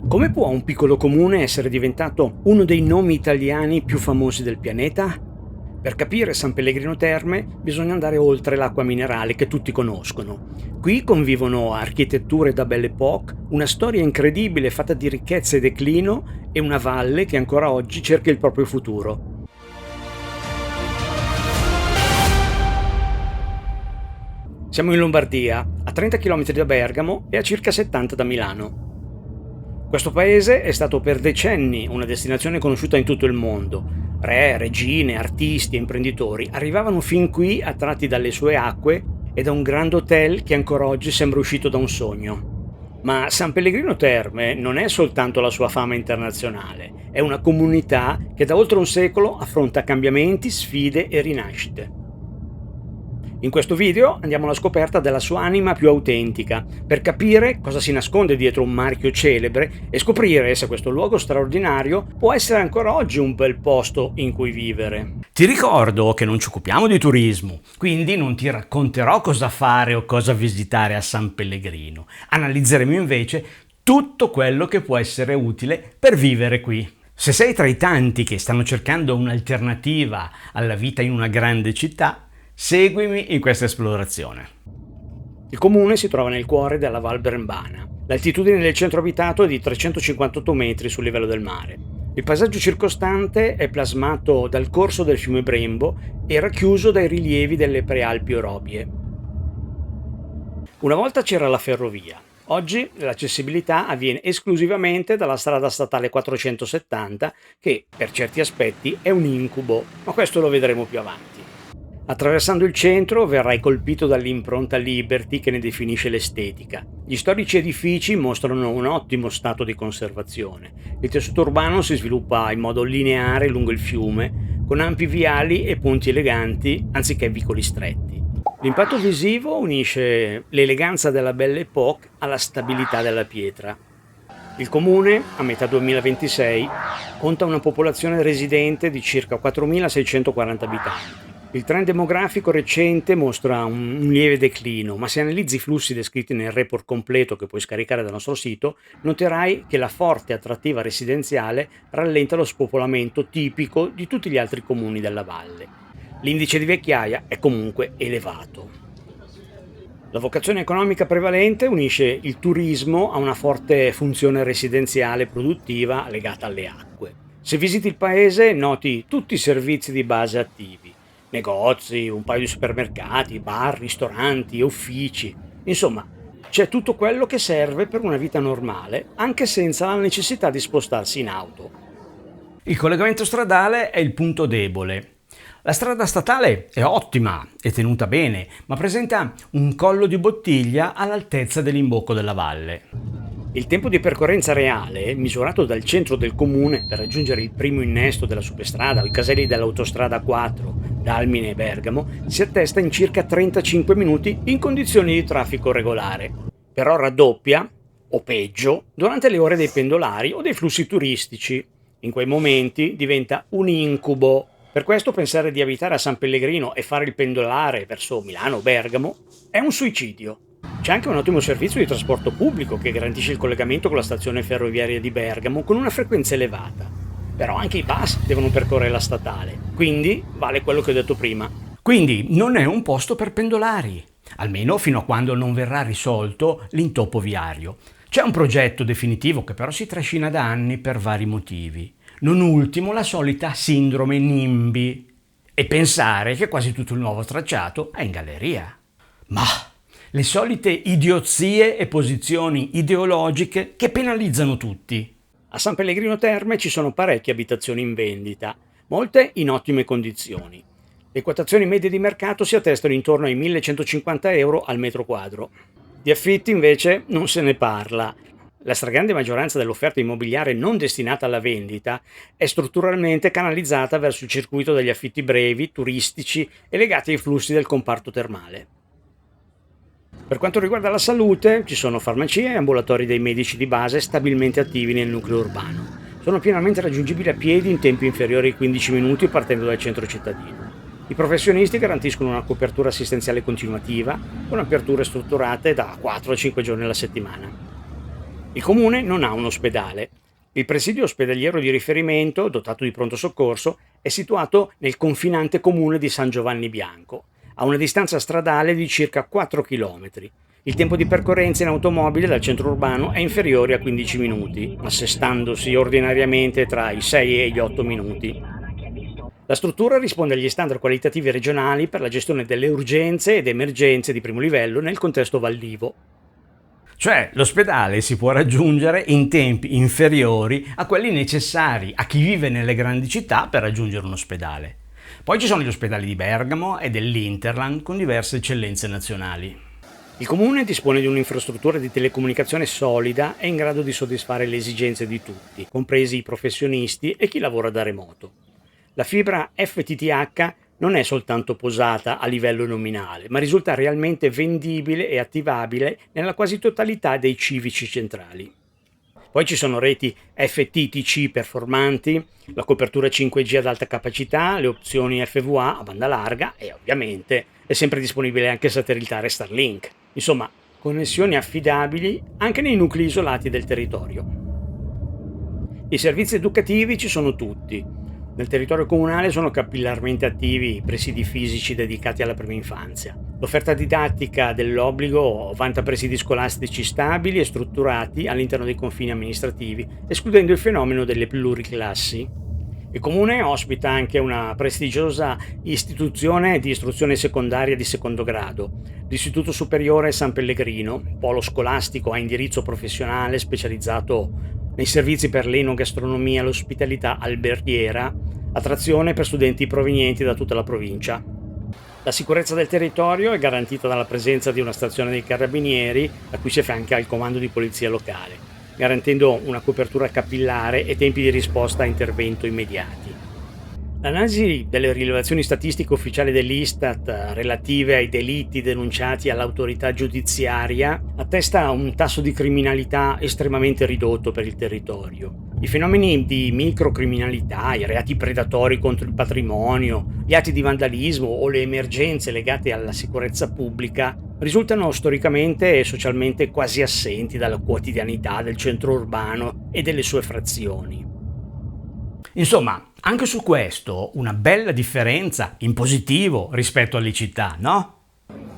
Come può un piccolo comune essere diventato uno dei nomi italiani più famosi del pianeta? Per capire San Pellegrino Terme bisogna andare oltre l'acqua minerale che tutti conoscono. Qui convivono architetture da Belle Époque, una storia incredibile fatta di ricchezza e declino e una valle che ancora oggi cerca il proprio futuro. Siamo in Lombardia, a 30 km da Bergamo e a circa 70 da Milano. Questo paese è stato per decenni una destinazione conosciuta in tutto il mondo. Re, regine, artisti e imprenditori arrivavano fin qui attratti dalle sue acque e da un grande hotel che ancora oggi sembra uscito da un sogno. Ma San Pellegrino Terme non è soltanto la sua fama internazionale, è una comunità che da oltre un secolo affronta cambiamenti, sfide e rinascite. In questo video andiamo alla scoperta della sua anima più autentica, per capire cosa si nasconde dietro un marchio celebre e scoprire se questo luogo straordinario può essere ancora oggi un bel posto in cui vivere. Ti ricordo che non ci occupiamo di turismo, quindi non ti racconterò cosa fare o cosa visitare a San Pellegrino. Analizzeremo invece tutto quello che può essere utile per vivere qui. Se sei tra i tanti che stanno cercando un'alternativa alla vita in una grande città, seguimi in questa esplorazione. Il comune si trova nel cuore della Val Brembana. L'altitudine del centro abitato è di 358 metri sul livello del mare. Il paesaggio circostante è plasmato dal corso del fiume Brembo e racchiuso dai rilievi delle prealpi Orobie. Una volta c'era la ferrovia. Oggi l'accessibilità avviene esclusivamente dalla strada statale 470, che per certi aspetti è un incubo, ma questo lo vedremo più avanti. Attraversando il centro verrai colpito dall'impronta Liberty che ne definisce l'estetica. Gli storici edifici mostrano un ottimo stato di conservazione. Il tessuto urbano si sviluppa in modo lineare lungo il fiume, con ampi viali e ponti eleganti anziché vicoli stretti. L'impatto visivo unisce l'eleganza della Belle Époque alla stabilità della pietra. Il comune, a metà 2026, conta una popolazione residente di circa 4.640 abitanti. Il trend demografico recente mostra un lieve declino, ma se analizzi i flussi descritti nel report completo che puoi scaricare dal nostro sito, noterai che la forte attrattiva residenziale rallenta lo spopolamento tipico di tutti gli altri comuni della valle. L'indice di vecchiaia è comunque elevato. La vocazione economica prevalente unisce il turismo a una forte funzione residenziale produttiva legata alle acque. Se visiti il paese noti tutti i servizi di base attivi. Negozi, un paio di supermercati, bar, ristoranti, uffici. Insomma, c'è tutto quello che serve per una vita normale, anche senza la necessità di spostarsi in auto. Il collegamento stradale è il punto debole. La strada statale è ottima e tenuta bene, ma presenta un collo di bottiglia all'altezza dell'imbocco della valle. Il tempo di percorrenza reale, misurato dal centro del comune per raggiungere il primo innesto della superstrada o i caselli dell'autostrada 4, Dalmine e Bergamo, si attesta in circa 35 minuti in condizioni di traffico regolare. Però raddoppia, o peggio, durante le ore dei pendolari o dei flussi turistici. In quei momenti diventa un incubo. Per questo pensare di abitare a San Pellegrino e fare il pendolare verso Milano o Bergamo è un suicidio. C'è anche un ottimo servizio di trasporto pubblico che garantisce il collegamento con la stazione ferroviaria di Bergamo con una frequenza elevata. Però anche i bus devono percorrere la statale, quindi vale quello che ho detto prima. Quindi non è un posto per pendolari, almeno fino a quando non verrà risolto l'intoppo viario. C'è un progetto definitivo che però si trascina da anni per vari motivi. Non ultimo la solita sindrome NIMBY e pensare che quasi tutto il nuovo tracciato è in galleria. Ma le solite idiozie e posizioni ideologiche che penalizzano tutti. A San Pellegrino Terme ci sono parecchie abitazioni in vendita, molte in ottime condizioni. Le quotazioni medie di mercato si attestano intorno ai 1.150 euro al metro quadro. Di affitti invece non se ne parla. La stragrande maggioranza dell'offerta immobiliare non destinata alla vendita è strutturalmente canalizzata verso il circuito degli affitti brevi, turistici e legati ai flussi del comparto termale. Per quanto riguarda la salute, ci sono farmacie e ambulatori dei medici di base stabilmente attivi nel nucleo urbano. Sono pienamente raggiungibili a piedi in tempi inferiori ai 15 minuti partendo dal centro cittadino. I professionisti garantiscono una copertura assistenziale continuativa con aperture strutturate da 4 a 5 giorni alla settimana. Il comune non ha un ospedale. Il presidio ospedaliero di riferimento, dotato di pronto soccorso, è situato nel confinante comune di San Giovanni Bianco, a una distanza stradale di circa 4 km. Il tempo di percorrenza in automobile dal centro urbano è inferiore a 15 minuti, assestandosi ordinariamente tra i 6 e gli 8 minuti. La struttura risponde agli standard qualitativi regionali per la gestione delle urgenze ed emergenze di primo livello nel contesto valdivo. Cioè, l'ospedale si può raggiungere in tempi inferiori a quelli necessari a chi vive nelle grandi città per raggiungere un ospedale. Poi ci sono gli ospedali di Bergamo e dell'Interland con diverse eccellenze nazionali. Il comune dispone di un'infrastruttura di telecomunicazione solida e in grado di soddisfare le esigenze di tutti, compresi i professionisti e chi lavora da remoto. La fibra FTTH non è soltanto posata a livello nominale, ma risulta realmente vendibile e attivabile nella quasi totalità dei civici centrali. Poi ci sono reti FTTC performanti, la copertura 5G ad alta capacità, le opzioni FWA a banda larga e ovviamente è sempre disponibile anche satellitare Starlink. Insomma, connessioni affidabili anche nei nuclei isolati del territorio. I servizi educativi ci sono tutti. Nel territorio comunale sono capillarmente attivi i presidi fisici dedicati alla prima infanzia. L'offerta didattica dell'obbligo vanta presidi scolastici stabili e strutturati all'interno dei confini amministrativi, escludendo il fenomeno delle pluriclassi. Il comune ospita anche una prestigiosa istituzione di istruzione secondaria di secondo grado, l'Istituto Superiore San Pellegrino, polo scolastico a indirizzo professionale specializzato nei servizi per l'enogastronomia e l'ospitalità alberghiera, attrazione per studenti provenienti da tutta la provincia. La sicurezza del territorio è garantita dalla presenza di una stazione dei carabinieri a cui si affianca il comando di polizia locale, garantendo una copertura capillare e tempi di risposta a intervento immediati. L'analisi delle rilevazioni statistiche ufficiali dell'Istat relative ai delitti denunciati all'autorità giudiziaria attesta un tasso di criminalità estremamente ridotto per il territorio. I fenomeni di microcriminalità, i reati predatori contro il patrimonio, gli atti di vandalismo o le emergenze legate alla sicurezza pubblica risultano storicamente e socialmente quasi assenti dalla quotidianità del centro urbano e delle sue frazioni. Insomma, anche su questo una bella differenza in positivo rispetto alle città, no?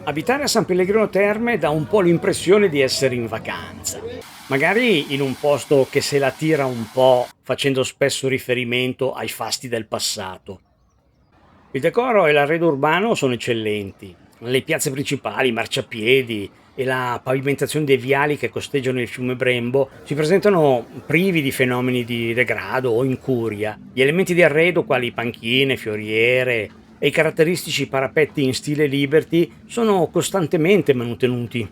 Abitare a San Pellegrino Terme dà un po' l'impressione di essere in vacanza, magari in un posto che se la tira un po', facendo spesso riferimento ai fasti del passato. Il decoro e l'arredo urbano sono eccellenti. Le piazze principali, i marciapiedi e la pavimentazione dei viali che costeggiano il fiume Brembo si presentano privi di fenomeni di degrado o incuria. Gli elementi di arredo quali panchine, fioriere e i caratteristici parapetti in stile Liberty sono costantemente mantenuti.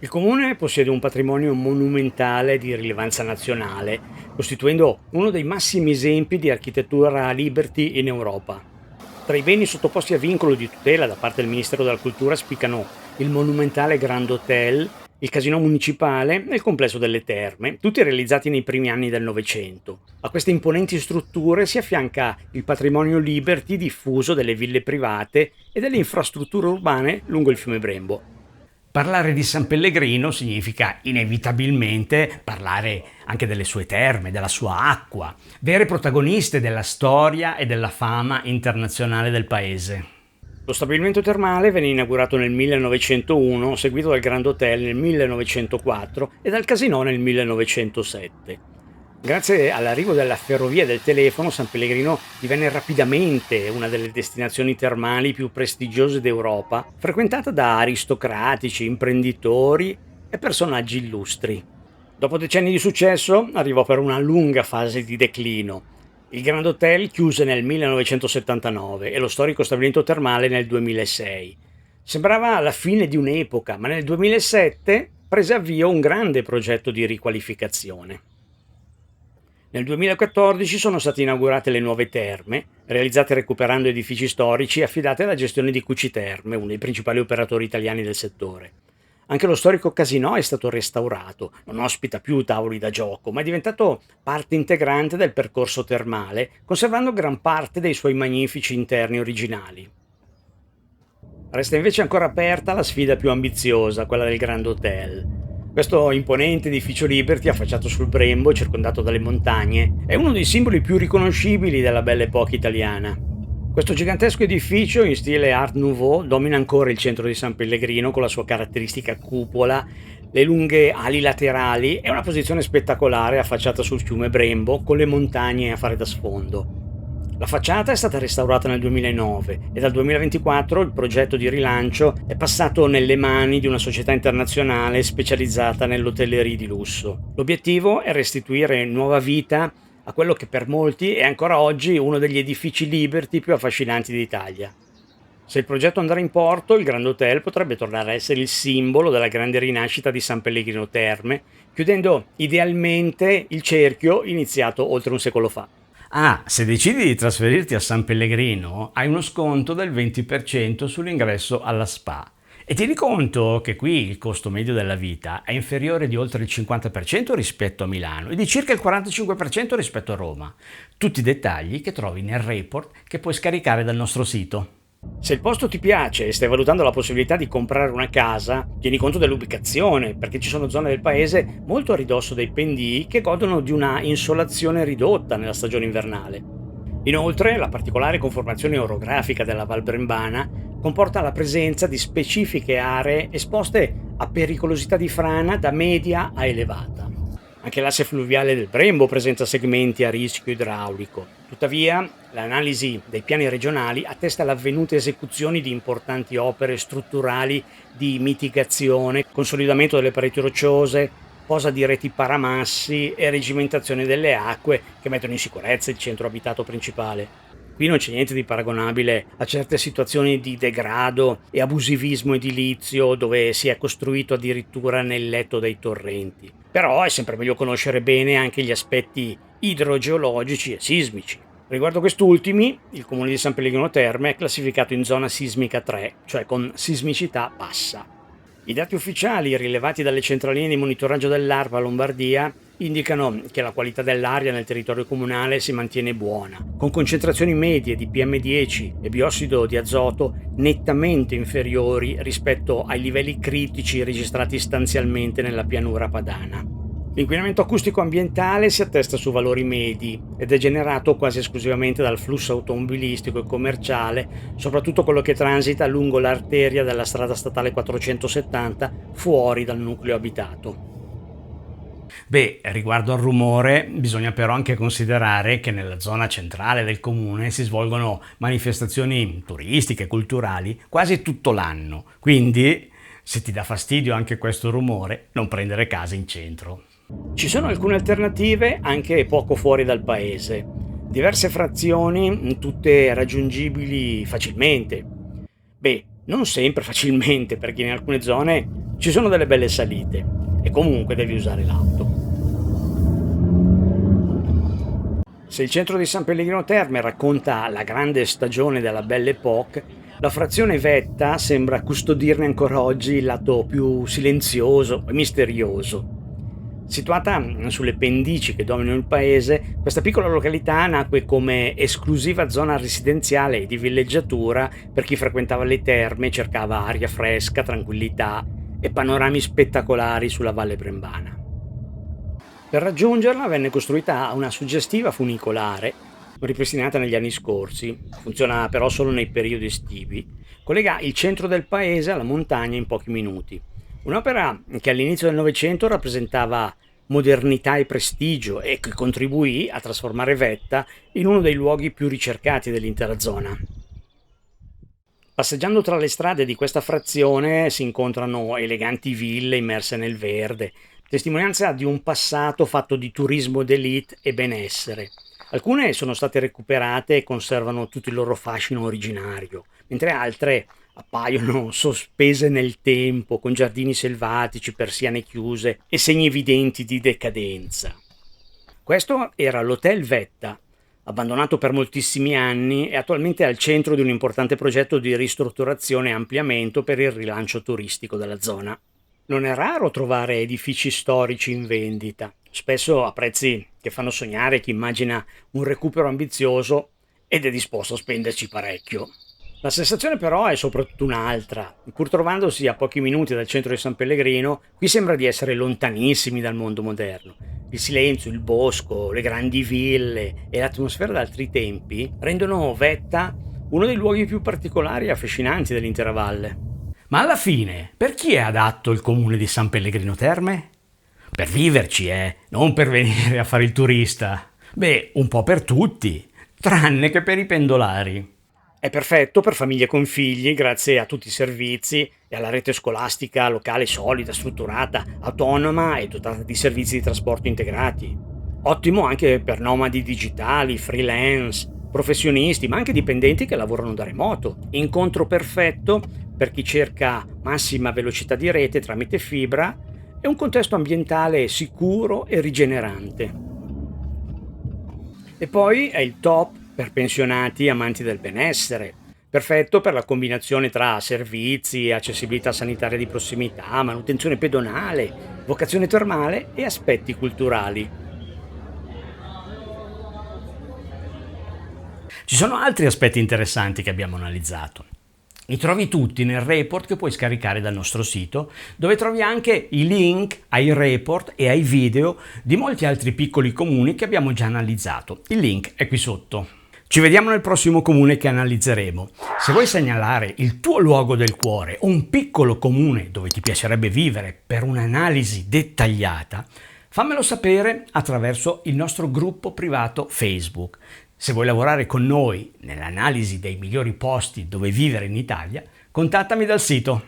Il comune possiede un patrimonio monumentale di rilevanza nazionale, costituendo uno dei massimi esempi di architettura Liberty in Europa. Tra i beni sottoposti a vincolo di tutela da parte del Ministero della Cultura spiccano il monumentale Grand Hotel, il Casino Municipale e il complesso delle Terme, tutti realizzati nei primi anni del Novecento. A queste imponenti strutture si affianca il patrimonio Liberty diffuso delle ville private e delle infrastrutture urbane lungo il fiume Brembo. Parlare di San Pellegrino significa inevitabilmente parlare anche delle sue terme, della sua acqua, vere protagoniste della storia e della fama internazionale del paese. Lo stabilimento termale venne inaugurato nel 1901, seguito dal Grand Hotel nel 1904 e dal Casino nel 1907. Grazie all'arrivo della ferrovia del telefono, San Pellegrino divenne rapidamente una delle destinazioni termali più prestigiose d'Europa, frequentata da aristocratici, imprenditori e personaggi illustri. Dopo decenni di successo, arrivò per una lunga fase di declino. Il Grand Hotel chiuse nel 1979 e lo storico stabilimento termale nel 2006. Sembrava la fine di un'epoca, ma nel 2007 prese avvio un grande progetto di riqualificazione. Nel 2014 sono state inaugurate le nuove terme, realizzate recuperando edifici storici e affidate alla gestione di Cuci Terme, uno dei principali operatori italiani del settore. Anche lo storico Casino è stato restaurato, non ospita più tavoli da gioco, ma è diventato parte integrante del percorso termale, conservando gran parte dei suoi magnifici interni originali. Resta invece ancora aperta la sfida più ambiziosa, quella del Grand Hotel. Questo imponente edificio Liberty, affacciato sul Brembo e circondato dalle montagne, è uno dei simboli più riconoscibili della Belle Époque italiana. Questo gigantesco edificio in stile Art Nouveau domina ancora il centro di San Pellegrino con la sua caratteristica cupola, le lunghe ali laterali e una posizione spettacolare affacciata sul fiume Brembo con le montagne a fare da sfondo. La facciata è stata restaurata nel 2009 e dal 2024 il progetto di rilancio è passato nelle mani di una società internazionale specializzata nell'hotellerie di lusso. L'obiettivo è restituire nuova vita a quello che per molti è ancora oggi uno degli edifici Liberty più affascinanti d'Italia. Se il progetto andrà in porto, il Grand Hotel potrebbe tornare a essere il simbolo della grande rinascita di San Pellegrino Terme, chiudendo idealmente il cerchio iniziato oltre un secolo fa. Ah, se decidi di trasferirti a San Pellegrino, hai uno sconto del 20% sull'ingresso alla spa. E tieni conto che qui il costo medio della vita è inferiore di oltre il 50% rispetto a Milano e di circa il 45% rispetto a Roma. Tutti dettagli che trovi nel report che puoi scaricare dal nostro sito. Se il posto ti piace e stai valutando la possibilità di comprare una casa, tieni conto dell'ubicazione, perché ci sono zone del paese molto a ridosso dei pendii che godono di una insolazione ridotta nella stagione invernale. Inoltre, la particolare conformazione orografica della Val Brembana comporta la presenza di specifiche aree esposte a pericolosità di frana da media a elevata. Anche l'asse fluviale del Brembo presenta segmenti a rischio idraulico. Tuttavia, l'analisi dei piani regionali attesta l'avvenuta esecuzioni di importanti opere strutturali di mitigazione, consolidamento delle pareti rocciose, posa di reti paramassi e regimentazione delle acque che mettono in sicurezza il centro abitato principale. Qui non c'è niente di paragonabile a certe situazioni di degrado e abusivismo edilizio dove si è costruito addirittura nel letto dei torrenti. Però è sempre meglio conoscere bene anche gli aspetti idrogeologici e sismici. Riguardo quest'ultimi, il comune di San Pellegrino Terme è classificato in zona sismica 3, cioè con sismicità bassa. I dati ufficiali rilevati dalle centraline di monitoraggio dell'ARPA Lombardia indicano che la qualità dell'aria nel territorio comunale si mantiene buona, con concentrazioni medie di PM10 e biossido di azoto nettamente inferiori rispetto ai livelli critici registrati stanzialmente nella pianura padana. L'inquinamento acustico ambientale si attesta su valori medi ed è generato quasi esclusivamente dal flusso automobilistico e commerciale, soprattutto quello che transita lungo l'arteria della strada statale 470 fuori dal nucleo abitato. Beh, riguardo al rumore, bisogna però anche considerare che nella zona centrale del comune si svolgono manifestazioni turistiche e culturali quasi tutto l'anno, quindi se ti dà fastidio anche questo rumore, non prendere casa in centro. Ci sono alcune alternative anche poco fuori dal paese, diverse frazioni, tutte raggiungibili facilmente. Beh, non sempre facilmente, perché in alcune zone ci sono delle belle salite e comunque devi usare l'auto. Se il centro di San Pellegrino Terme racconta la grande stagione della Belle Époque, la frazione vetta sembra custodirne ancora oggi il lato più silenzioso e misterioso. Situata sulle pendici che dominano il paese, questa piccola località nacque come esclusiva zona residenziale e di villeggiatura per chi frequentava le terme e cercava aria fresca, tranquillità e panorami spettacolari sulla Valle Brembana. Per raggiungerla venne costruita una suggestiva funicolare, ripristinata negli anni scorsi, funziona però solo nei periodi estivi, collega il centro del paese alla montagna in pochi minuti. Un'opera che all'inizio del Novecento rappresentava modernità e prestigio e che contribuì a trasformare Vetta in uno dei luoghi più ricercati dell'intera zona. Passeggiando tra le strade di questa frazione si incontrano eleganti ville immerse nel verde, testimonianza di un passato fatto di turismo d'élite e benessere. Alcune sono state recuperate e conservano tutto il loro fascino originario, mentre altre appaiono sospese nel tempo, con giardini selvatici, persiane chiuse e segni evidenti di decadenza. Questo era l'Hotel Vetta, abbandonato per moltissimi anni e attualmente al centro di un importante progetto di ristrutturazione e ampliamento per il rilancio turistico della zona. Non è raro trovare edifici storici in vendita, spesso a prezzi che fanno sognare chi immagina un recupero ambizioso ed è disposto a spenderci parecchio. La sensazione però è soprattutto un'altra. Pur trovandosi a pochi minuti dal centro di San Pellegrino, qui sembra di essere lontanissimi dal mondo moderno. Il silenzio, il bosco, le grandi ville e l'atmosfera d'altri tempi rendono Vetta uno dei luoghi più particolari e affascinanti dell'intera valle. Ma alla fine, per chi è adatto il comune di San Pellegrino Terme? Per viverci, non per venire a fare il turista. Beh, un po' per tutti, tranne che per i pendolari. È perfetto per famiglie con figli grazie a tutti i servizi e alla rete scolastica locale solida, strutturata, autonoma e dotata di servizi di trasporto integrati. Ottimo anche per nomadi digitali, freelance, professionisti, ma anche dipendenti che lavorano da remoto. Incontro perfetto per chi cerca massima velocità di rete tramite fibra e un contesto ambientale sicuro e rigenerante. E poi è il top per pensionati amanti del benessere, perfetto per la combinazione tra servizi, accessibilità sanitaria di prossimità, manutenzione pedonale, vocazione termale e aspetti culturali. Ci sono altri aspetti interessanti che abbiamo analizzato. Li trovi tutti nel report che puoi scaricare dal nostro sito, dove trovi anche i link ai report e ai video di molti altri piccoli comuni che abbiamo già analizzato. Il link è qui sotto. Ci vediamo nel prossimo comune che analizzeremo. Se vuoi segnalare il tuo luogo del cuore o un piccolo comune dove ti piacerebbe vivere per un'analisi dettagliata, fammelo sapere attraverso il nostro gruppo privato Facebook. Se vuoi lavorare con noi nell'analisi dei migliori posti dove vivere in Italia, contattami dal sito.